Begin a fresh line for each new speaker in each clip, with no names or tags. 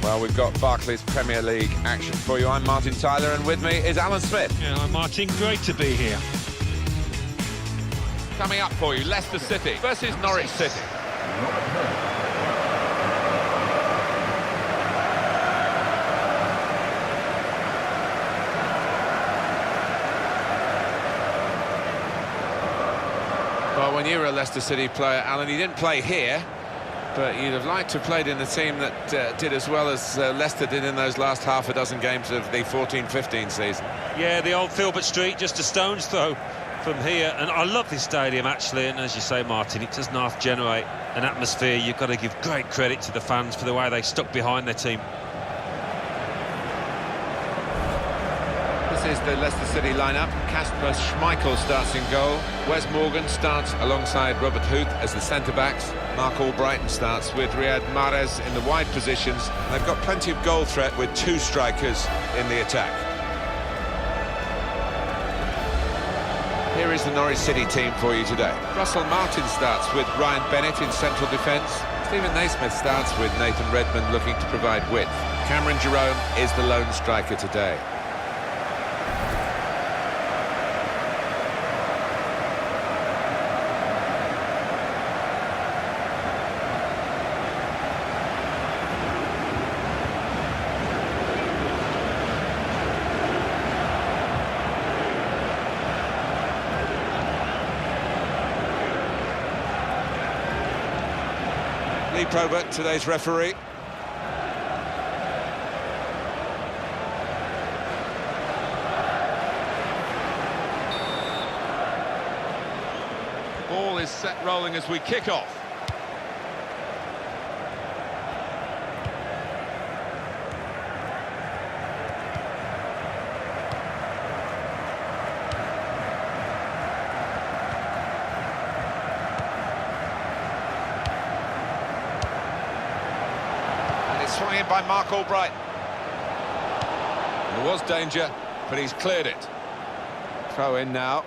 Well, we've got Barclays Premier League action for you. I'm Martin Tyler, and with me is Alan Smith.
Yeah, I'm Martin. Great to be here.
Coming up for you, Leicester City versus Norwich City. Well, when you were a Leicester City player, Alan, you didn't play here, but you'd have liked to have played in the team that did as well as Leicester did in those last half a dozen games of the 14-15 season.
Yeah, the old Filbert Street, just a stone's throw from here. And I love this stadium, actually. And as you say, Martin, it does not generate an atmosphere. You've got to give great credit to the fans for the way they stuck behind their team.
This is the Leicester City lineup. Kasper Schmeichel starts in goal. Wes Morgan starts alongside Robert Huth as the centre-backs. Mark Albrighton starts with Riyad Mahrez in the wide positions. They've got plenty of goal threat with two strikers in the attack. Here is the Norwich City team for you today. Russell Martin starts with Ryan Bennett in central defence. Stephen Naismith starts with Nathan Redmond looking to provide width. Cameron Jerome is the lone striker today. Lee Probert, today's referee. Ball is set rolling as we kick off. Swung in by Mark Albrighton. There was danger, but he's cleared it. Throw in now.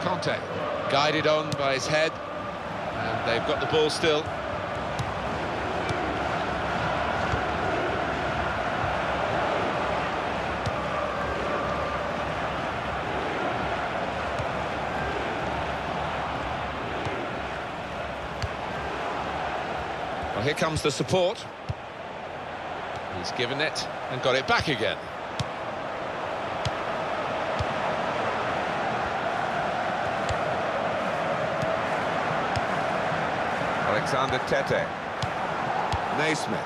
Conte, guided on by his head, and they've got the ball still. Well, here comes the support. He's given it and got it back again. Alexander Tete. Naismith.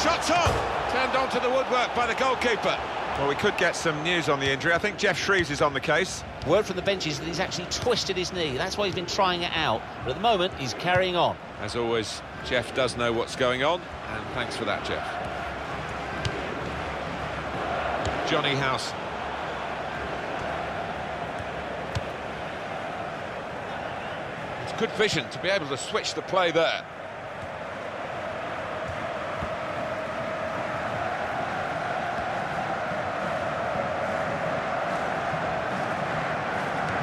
Shots on! Turned onto the woodwork by the goalkeeper. Well, we could get some news on the injury. I think Jeff Shreves is on the case.
Word from the benches that he's actually twisted his knee. That's why he's been trying it out. But at the moment, he's carrying on.
As always, Jeff does know what's going on. And thanks for that, Jeff. Johnny House. It's good vision to be able to switch the play there.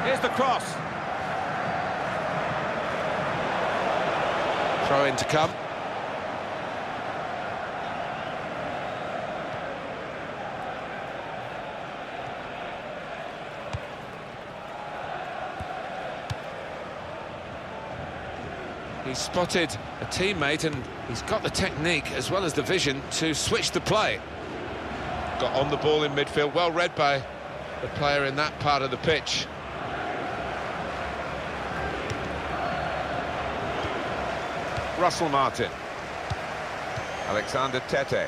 Here's the cross. Throw in to come. He's spotted a teammate and he's got the technique as well as the vision to switch the play. Got on the ball in midfield, well read by the player in that part of the pitch. Russell Martin. Alexander Tete.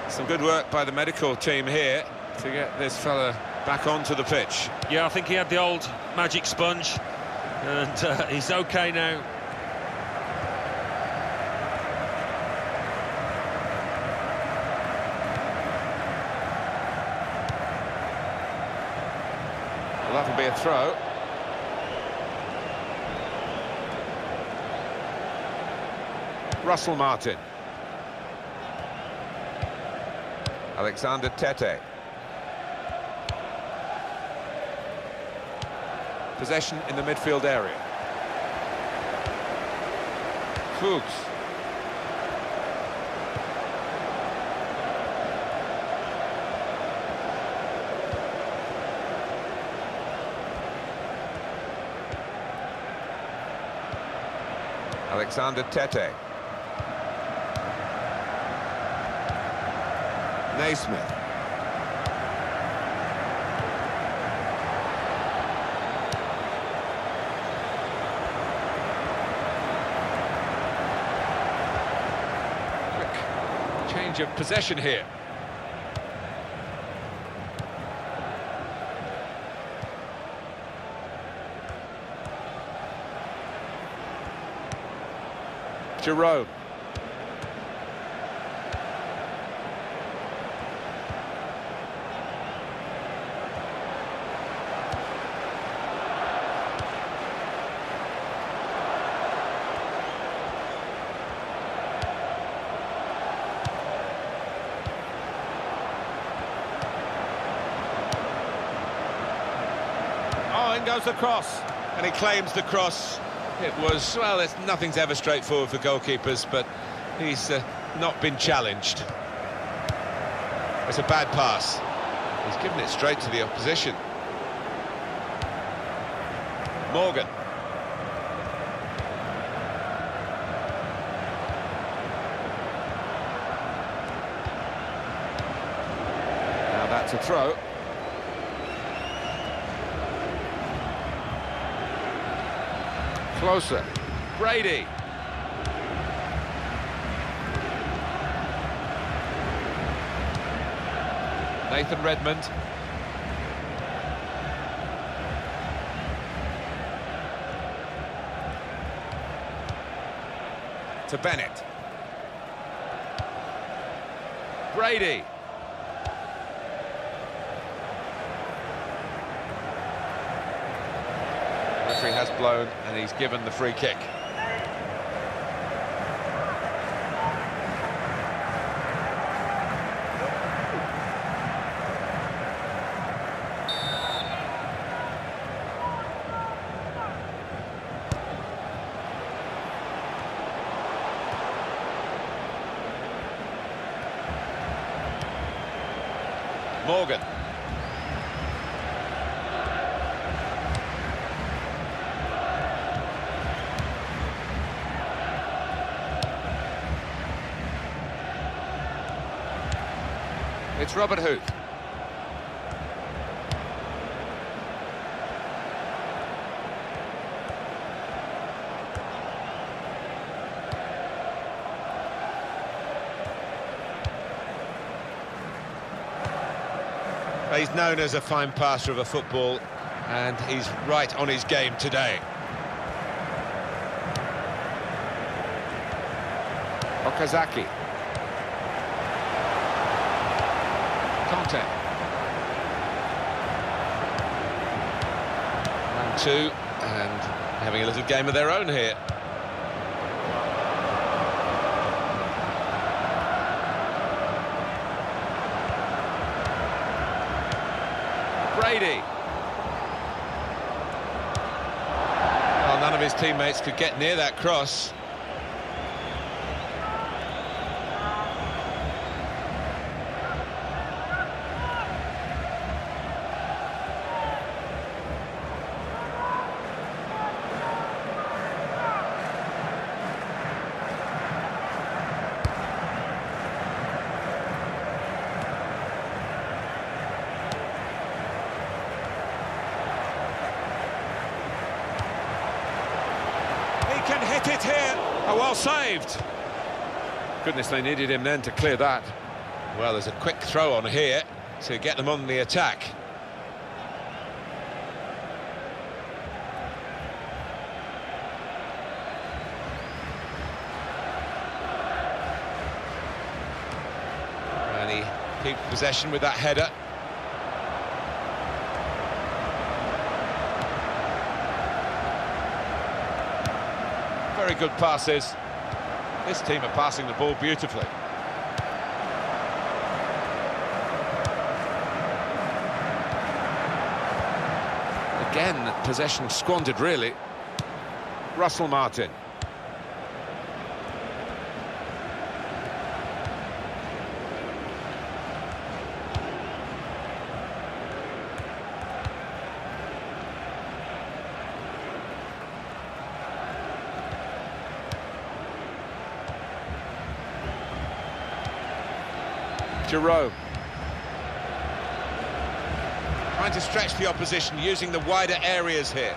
Some good work by the medical team here to get this fella back onto the pitch.
Yeah, I think he had the old magic sponge, and he's okay now.
that'll be a throw. Russell Martin. Alexander Tete. Possession in the midfield area. Fuchs. Alexander Tete. Naismith. Quick change of possession here. Jerome. Oh, in goes the cross, and he claims the cross. It was, well, nothing's ever straightforward for goalkeepers, but he's not been challenged. It's a bad pass. He's given it straight to the opposition. Morgan. Now that's a throw. Closer. Brady. Nathan Redmond. To Bennett. Brady. Referee has blown and he's given the free kick. Morgan. It's Robert Huth. He's known as a fine passer of a football, and he's right on his game today. Okazaki. Conte. 1-2, and having a little game of their own here. Brady. Well, none of his teammates could get near that cross. Can hit it here. Oh, well saved. Goodness, they needed him then to clear that. Well, there's a quick throw on here to get them on the attack. And he keeps possession with that header. very good passes. This team are passing the ball beautifully. Again, possession squandered, really. Russell Martin. Jerome. Trying to stretch the opposition, using the wider areas here.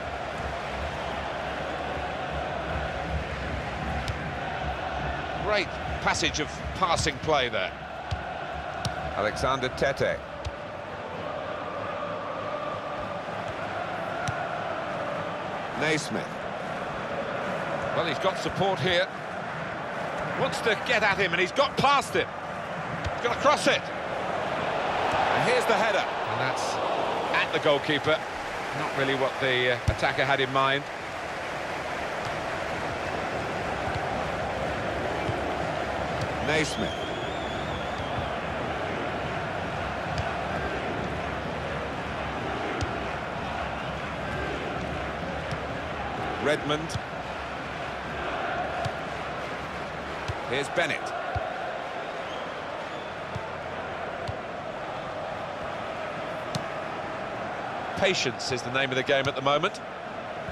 Great passage of passing play there. Alexander Tete. Naismith. Well, he's got support here. Wants to get at him, and he's got past him. He's going to cross it. And here's the header. And that's at the goalkeeper. Not really what the attacker had in mind. Naismith. Redmond. Here's Bennett. Patience is the name of the game at the moment.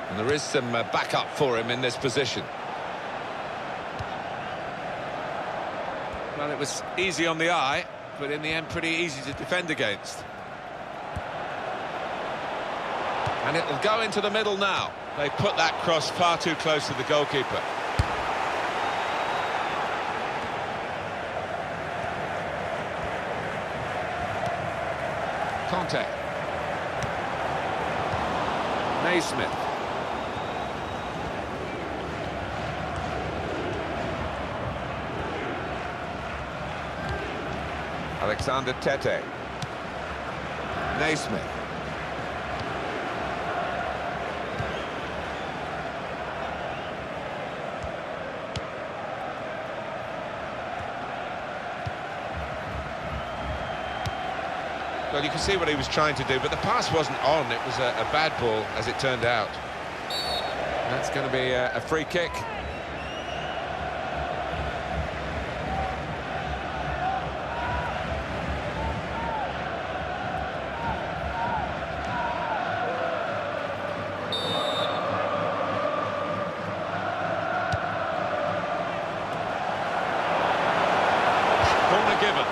And there is some backup for him in this position. Well, it was easy on the eye, but in the end pretty easy to defend against. And it'll go into the middle now. They put that cross far too close to the goalkeeper. Conte. Naismith. Alexander Tete. Naismith. Well, you can see what he was trying to do, but the pass wasn't on. It was a bad ball, as it turned out. That's going to be a free kick. Corner given.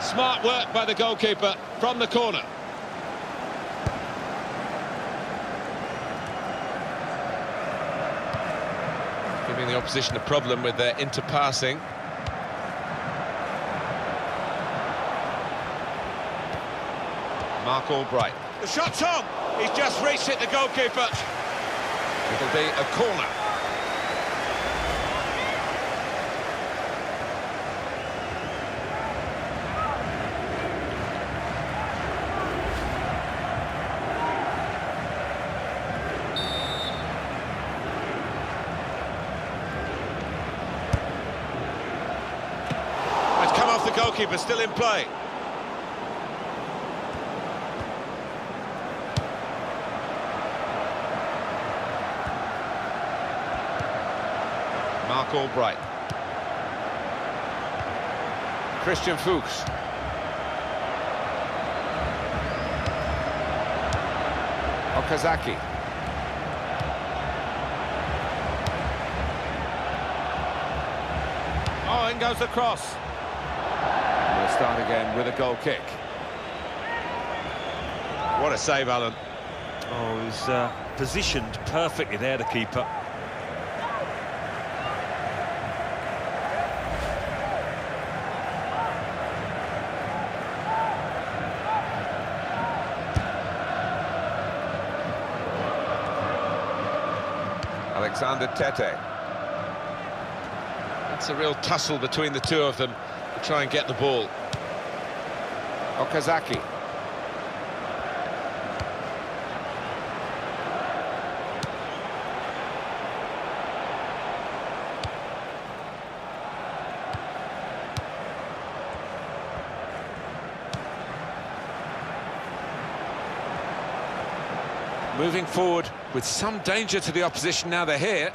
Smart work by the goalkeeper from the corner. Giving the opposition a problem with their interpassing. Mark Albright. The shot's on! He's just reached it, the goalkeeper. It'll be a corner. The goalkeeper still in play. Mark Albright. Christian Fuchs. Okazaki. Oh, in goes the cross. We'll start again with a goal kick. What a save, Alan.
Oh, he's positioned perfectly there, the keeper.
Alexander Tete. That's a real tussle between the two of them to try and get the ball. Okazaki. Moving forward with some danger to the opposition now they're here.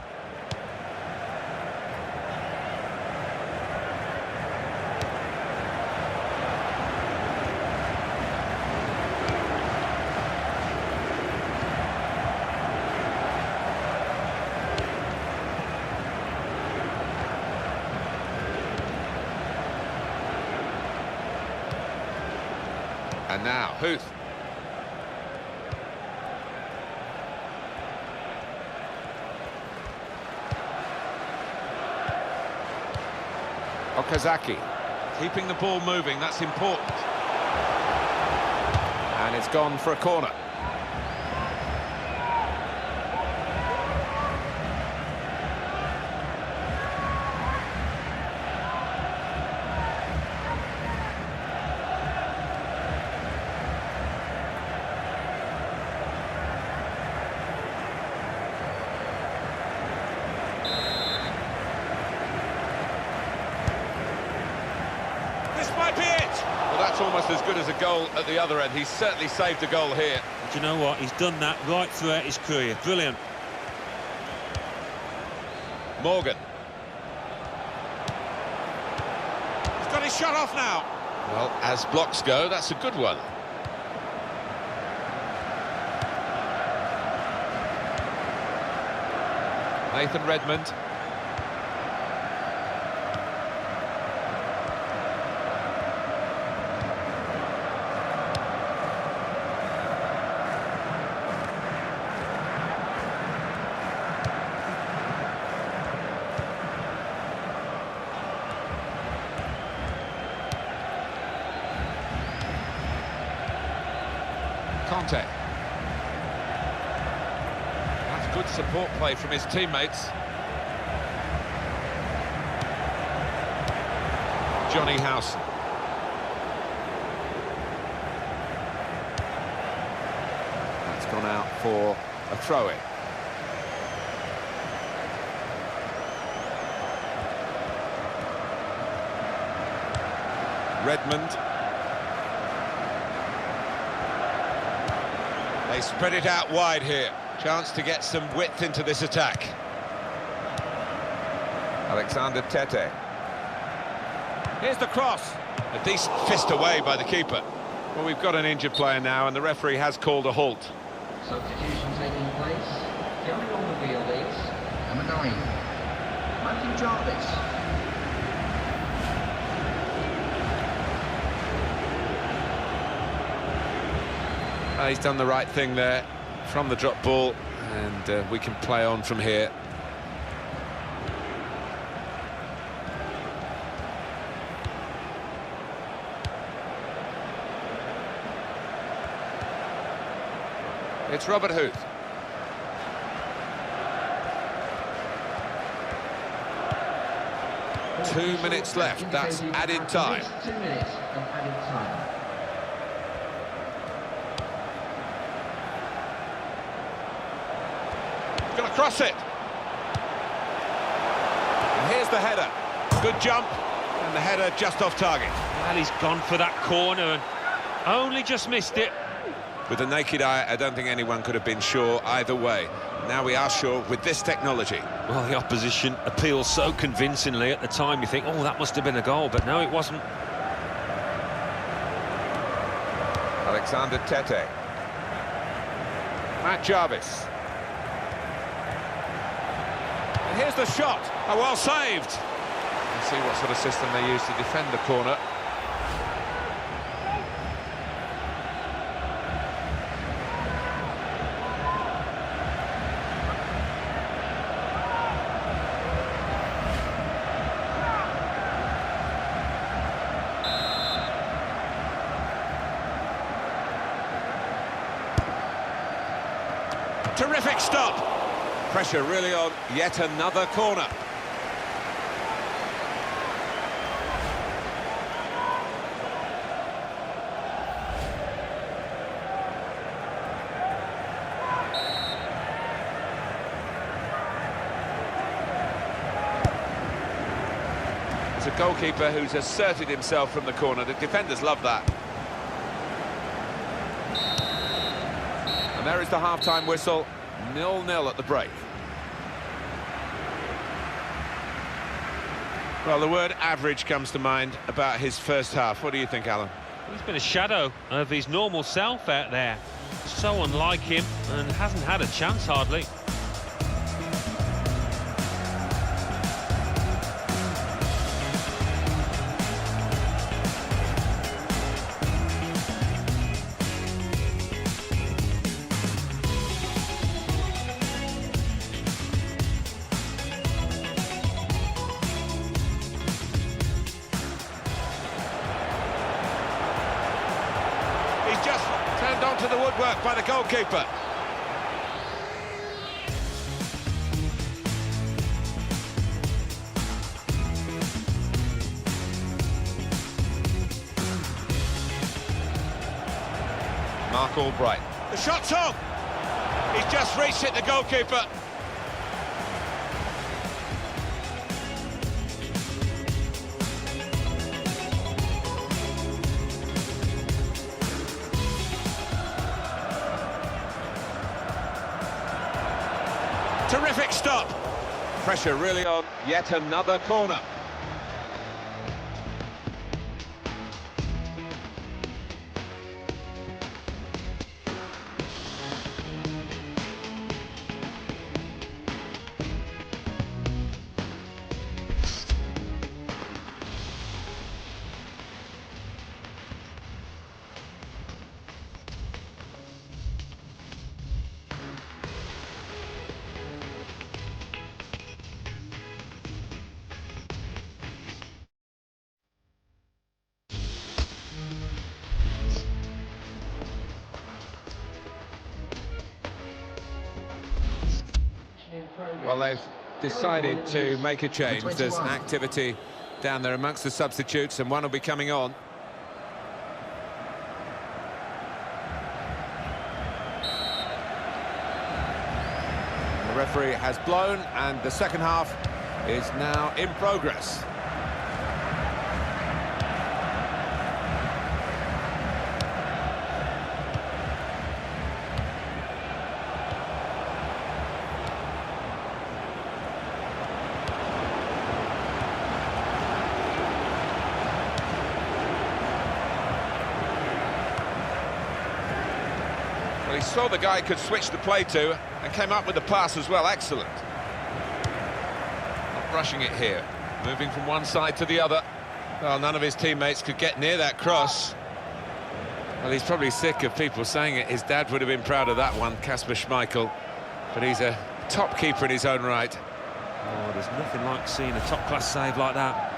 And now, Huth. Okazaki, keeping the ball moving, that's important. And it's gone for a corner. Might be it! Well, that's almost as good as a goal at the other end. He's certainly saved a goal here.
Do you know what? He's done that right throughout his career. Brilliant.
Morgan. He's got his shot off now. Well, as blocks go, that's a good one. Nathan Redmond. Conte. That's good support play from his teammates. Johnny Howson. That's gone out for a throw-in. Redmond. They spread it out wide here. Chance to get some width into this attack. Alexander Tete. Here's the cross. A decent fist away by the keeper. Well, we've got an injured player now, and the referee has called a halt.
Substitution taking place. Going on the field is number 9, Matthew Jarvis.
He's done the right thing there from the drop ball, and we can play on from here. It's Robert Huth. Two minutes left, that's added time.
2 minutes of added time.
Going to cross it. And here's the header. Good jump, and the header just off target.
Well, he's gone for that corner and only just missed it.
With the naked eye, I don't think anyone could have been sure either way. Now we are sure with this technology.
Well, the opposition appeals so convincingly at the time. You think, oh, that must have been a goal, but no, it wasn't.
Alexander Tete. Matt Jarvis. And here's the shot. Oh, well saved. Let's see what sort of system they use to defend the corner. Terrific stop. Pressure really on, yet another corner. It's a goalkeeper who's asserted himself from the corner. The defenders love that. And there is the half-time whistle, 0-0 at the break. Well, the word average comes to mind about his first half. What do you think, Alan?
He's been a shadow of his normal self out there. So unlike him, and hasn't had a chance hardly.
He's just turned onto the woodwork by the goalkeeper. Mark Albright. The shot's on! He's just reached it, the goalkeeper. Terrific stop. Pressure really on, yet another corner. Well, they've decided to make a change. There's activity down there amongst the substitutes, and one will be coming on. The referee has blown, and the second half is now in progress. He saw the guy could switch the play to and came up with the pass as well. Excellent. Not rushing it here. Moving from one side to the other. Well, none of his teammates could get near that cross. Well, he's probably sick of people saying it. His dad would have been proud of that one, Kasper Schmeichel. But he's a top keeper in his own right.
Oh, there's nothing like seeing a top-class save like that.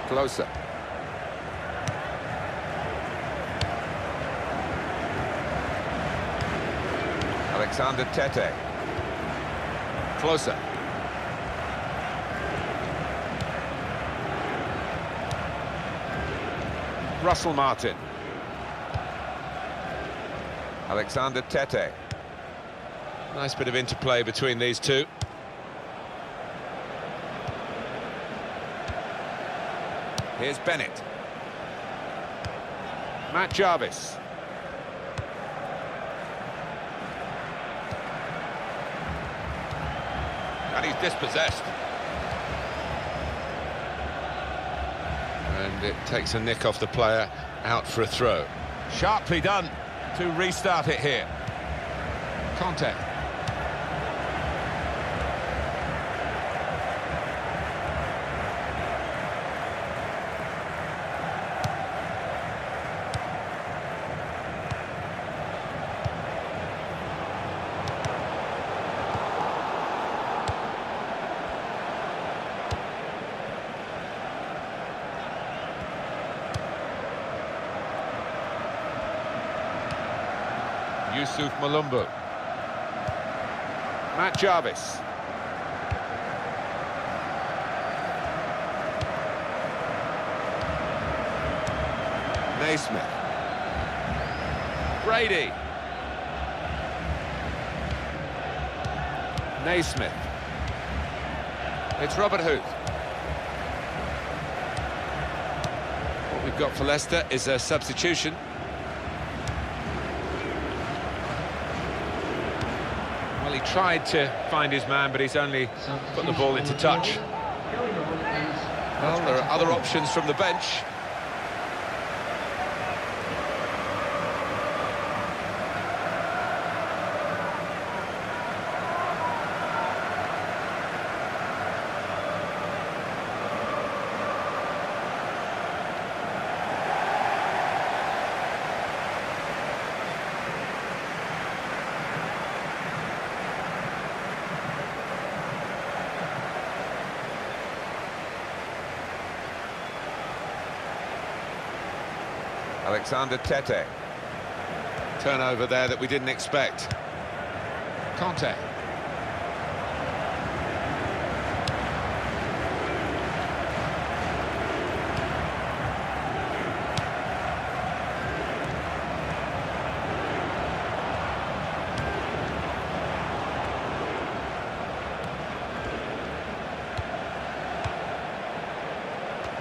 Closer. Alexander Tete. Closer. Russell Martin. Alexander Tete. Nice bit of interplay between these two. Here's Bennett. Matt Jarvis. And he's dispossessed. And it takes a nick off the player, out for a throw. Sharply done to restart it here. Conte. Yusuf Malumbu. Matt Jarvis. Naismith. Brady. Naismith. It's Robert Huth. What we've got for Leicester is a substitution. Well, he tried to find his man, but he's only put the ball into touch. Well, there are other options from the bench. Alexander Tete. Turnover there that we didn't expect. Conte.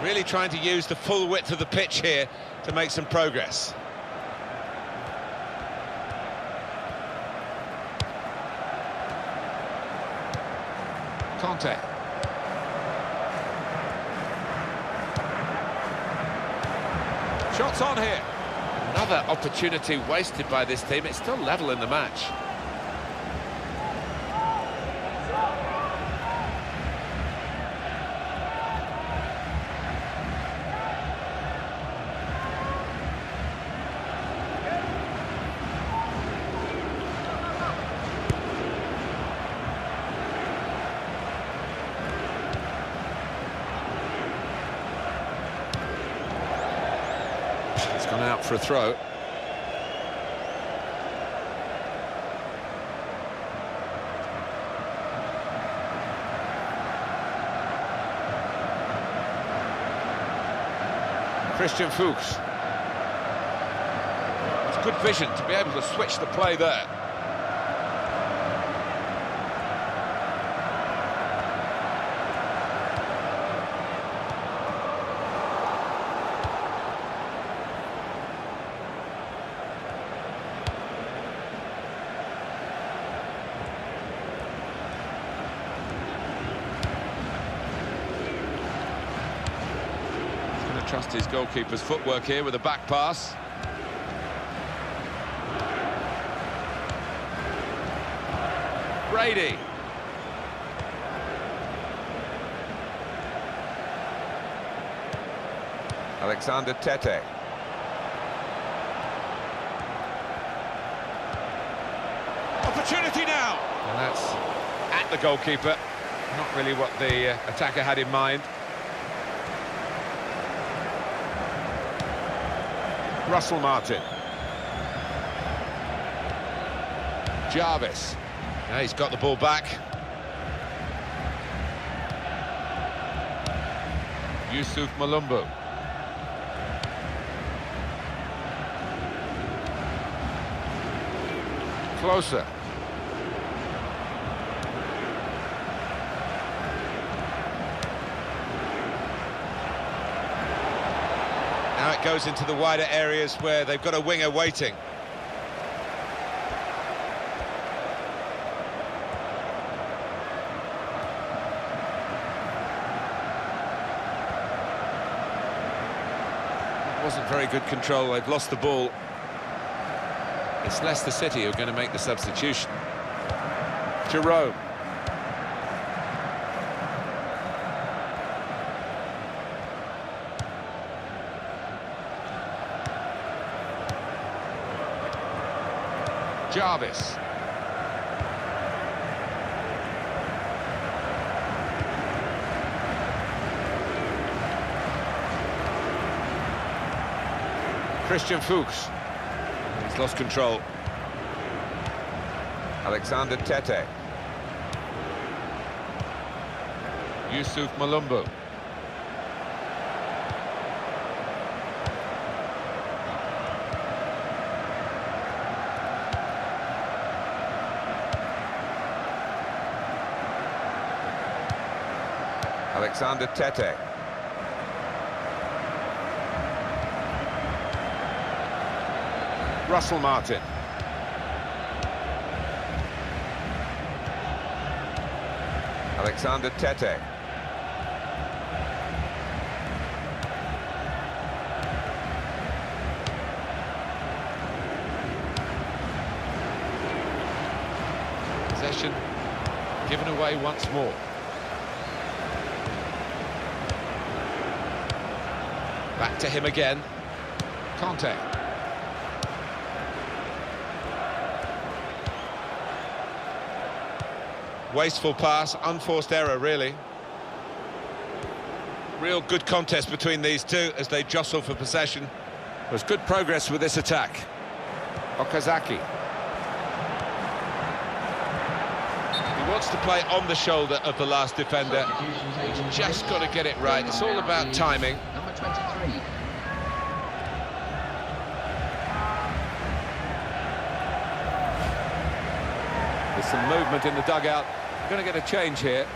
Really trying to use the full width of the pitch here to make some progress. Conte. Shots on here. Another opportunity wasted by this team. It's still level in the match. Gone out for a throw. Christian Fuchs. It's good vision to be able to switch the play there. Trust his goalkeeper's footwork here with a back pass. Brady. Alexander Tete. Opportunity now. And that's at the goalkeeper. Not really what the attacker had in mind. Russell Martin. Jarvis. Now he's got the ball back. Yusuf Malumbu. Closer. Now it goes into the wider areas where they've got a winger waiting. It wasn't very good control, they've lost the ball. It's Leicester City who are going to make the substitution. Jerome. Jarvis. Christian Fuchs. He's lost control. Alexander Tete. Yusuf Malumbu. Alexander Tete. Russell Martin. Alexander Tete. Possession given away once more. Back to him again. Conte. Wasteful pass, unforced error, really. Real good contest between these two as they jostle for possession. There's good progress with this attack. Okazaki. He wants to play on the shoulder of the last defender. He's just got to get it right. It's all about timing.
Number 23.
There's some movement in the dugout. We're going to get a change here.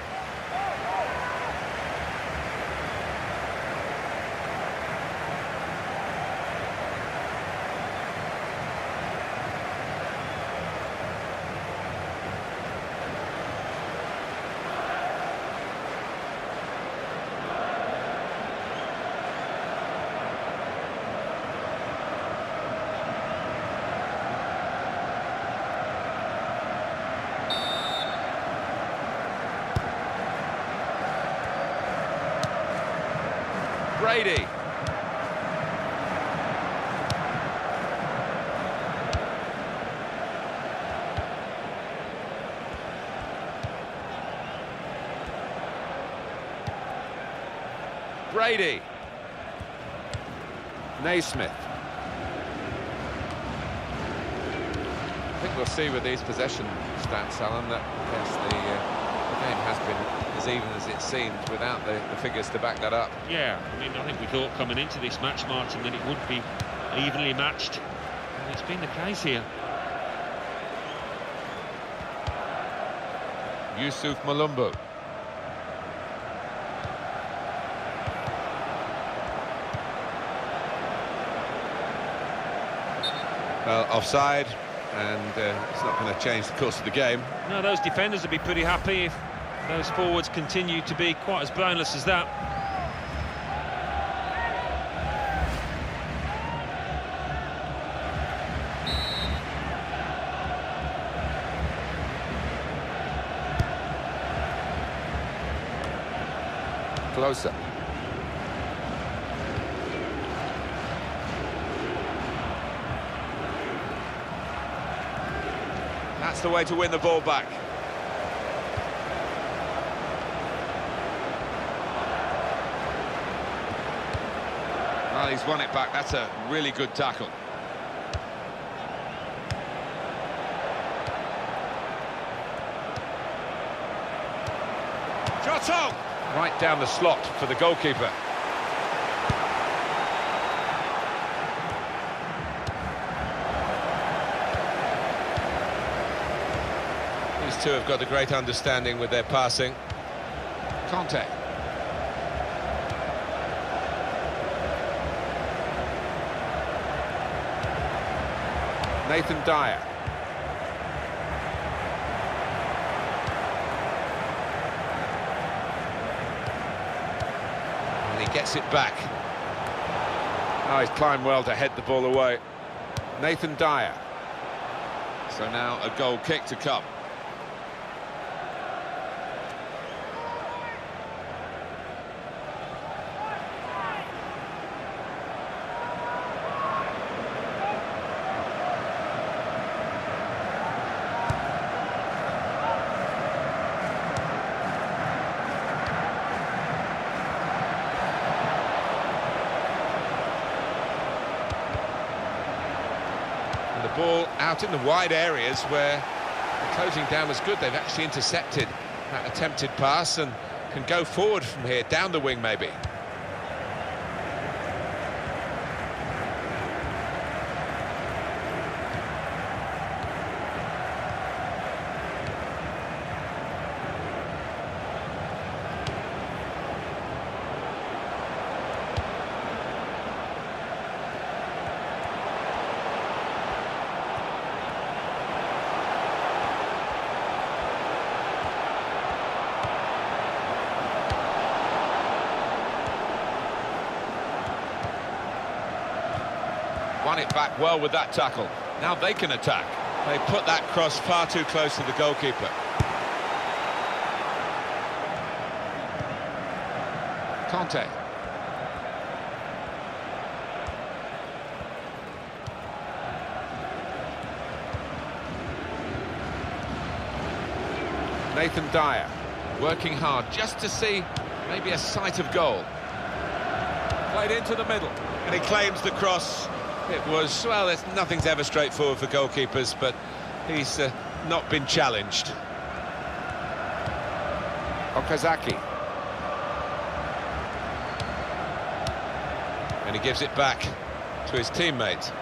Brady. Brady. Naismith. I think we'll see with these possession stats, Alan, that yes, the game has been as even as it seemed without the figures to back that up.
Yeah, I mean, I think we thought coming into this match, Martin, that it would be evenly matched. And it's been the case here.
Yusuf Malumbu. Well, offside, and it's not going to change the course of the game.
No, those defenders would be pretty happy if those forwards continue to be quite as blameless as that.
Closer. That's the way to win the ball back. Well, he's won it back. That's a really good tackle. Shot on! Right down the slot for the goalkeeper. These two have got a great understanding with their passing. Conte. Nathan Dyer. And he gets it back. Oh, he's climbed well to head the ball away. Nathan Dyer. So now a goal kick to come. Ball out in the wide areas where The closing down was good. They've actually intercepted that attempted pass and can go forward from here, down the wing maybe. Won it back well with that tackle. Now they can attack. They put that cross far too close to the goalkeeper. Conte. Nathan Dyer working hard just to see maybe a sight of goal. Played into the middle and he claims the cross. It was, well, nothing's ever straightforward for goalkeepers, but he's not been challenged. Okazaki. And he gives it back to his teammate.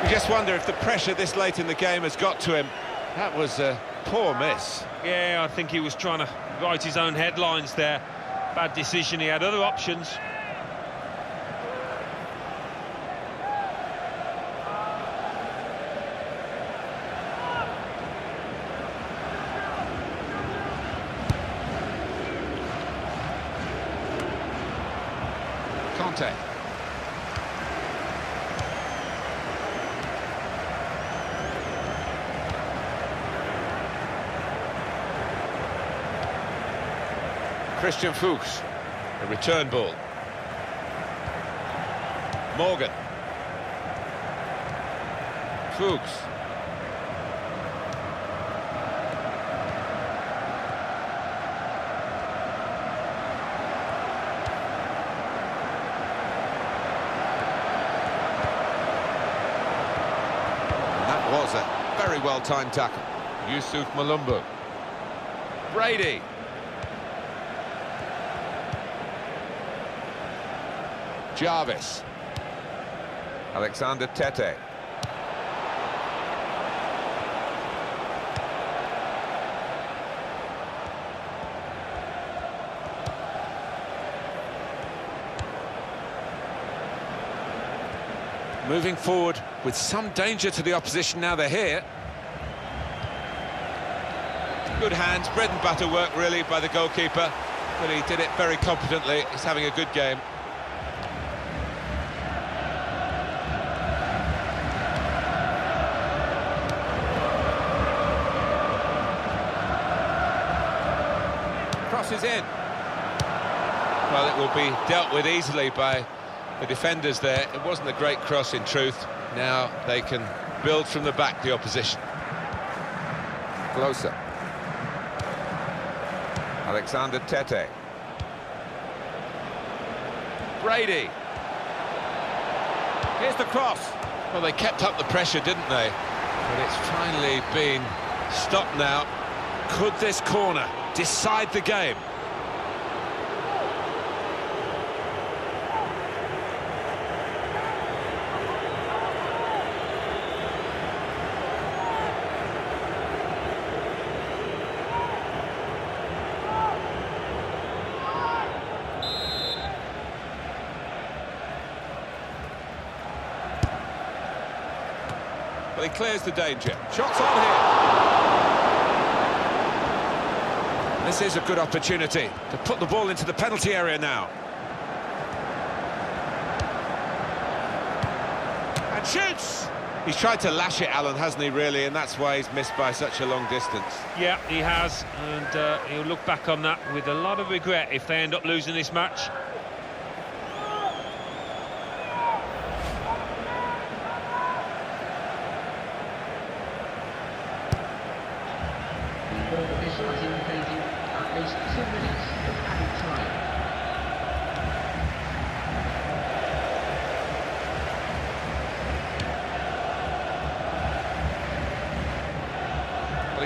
You just wonder if the pressure this late in the game has got to him. That was a poor miss.
Yeah, I think he was trying to write his own headlines there. Bad decision, he had other options.
Conte. Christian Fuchs, a return ball. Morgan. Fuchs. And that was a very well-timed tackle. Yusuf Malumbu. Brady. Jarvis. Alexander Tete. Moving forward with some danger to the opposition now they're here. Good hands, bread and butter work really by the goalkeeper, but he did it very competently. He's having a good game. Crosses in. Well, it will be dealt with easily by the defenders there. It wasn't a great cross in truth. Now they can build from the back, the opposition. Closer. Alexander Tete. Brady. Here's the cross. Well, they kept up the pressure, didn't they? But it's finally been stopped now. Could this corner decide the game? Well, he clears the danger. Shots on here. This is a good opportunity to put the ball into the penalty area now. And shoots! He's tried to lash it, Alan, hasn't he, really? And that's why he's missed by such a long distance.
Yeah, he has, and he'll look back on that with a lot of regret if they end up losing this match.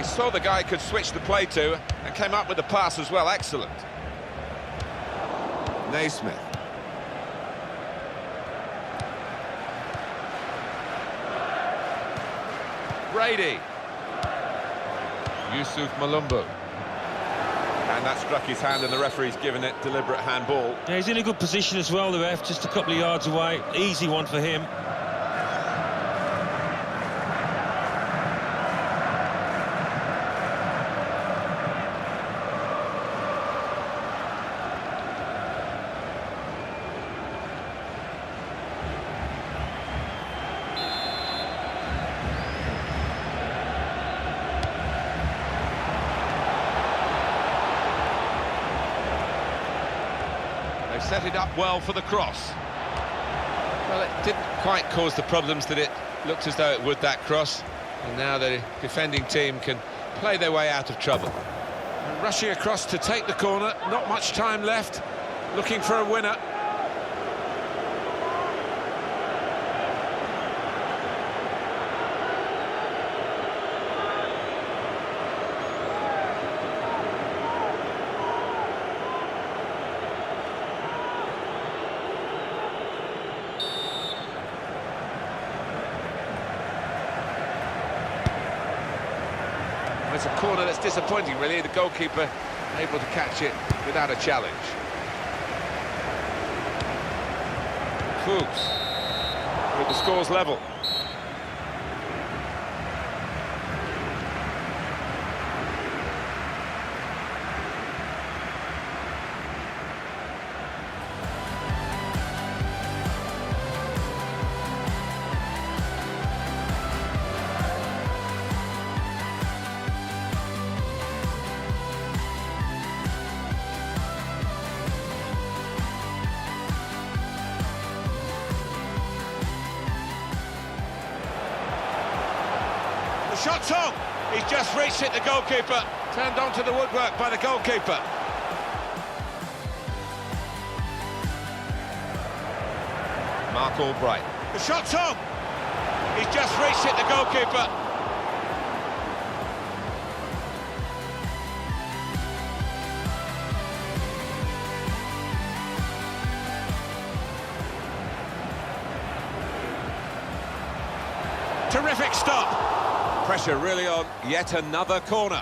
He saw the guy could switch the play to and came up with the pass as well. Excellent. Naismith. Brady. Yusuf Malumbu. And that struck his hand and the referee's given it deliberate handball.
Yeah, he's in a good position as well, the ref, just a couple of yards away. Easy one for him.
Set it up well for the cross. Well, it didn't quite cause the problems that it looked as though it would, that cross. And now the defending team can play their way out of trouble. And rushing across to take the corner, not much time left, looking for a winner. It's a corner that's disappointing, really. The goalkeeper able to catch it without a challenge. Fuchs with the scores level. The shot's on. He's just reached it, the goalkeeper. Turned onto the woodwork by the goalkeeper. Mark Albright. The shot's on. He's just reached it, the goalkeeper. Terrific stop. Pressure really on yet another corner.